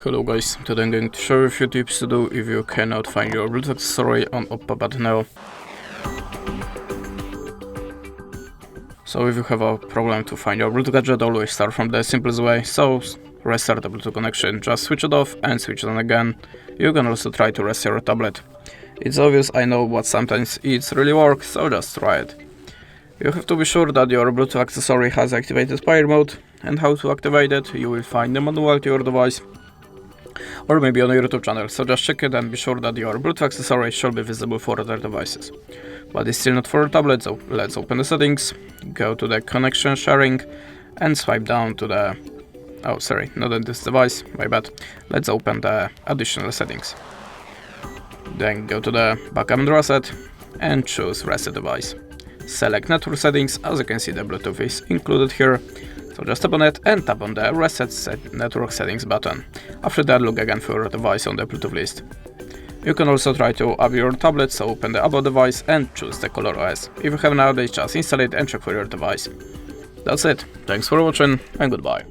Hello guys, today I'm going to show you a few tips to do if you cannot find your Bluetooth accessory on OPPO Pad Neo. So if you have a problem to find your Bluetooth gadget, always start from the simplest way. So restart the Bluetooth connection, just switch it off and switch it on again. You can also try to restart your tablet. It's obvious, I know, but sometimes it really works, so just try it. You have to be sure that your Bluetooth accessory has activated pair mode, and how to activate it you will find the manual to your device, or maybe on a YouTube channel, so just check it and be sure that your Bluetooth accessory should be visible for other devices. But it's still not for a tablet, so let's open the settings, go to the connection sharing and swipe down to the... oh sorry, not on this device, my bad. Let's open the additional settings. Then go to the backup and reset and choose reset device. Select network settings, as you can see the Bluetooth is included here. So just tap on it and tap on the Reset Network Settings button. After that, look again for your device on the Bluetooth list. You can also try to update your tablet, so open the About device and choose the Color OS. If you have an update, just install it and check for your device. That's it. Thanks for watching and goodbye.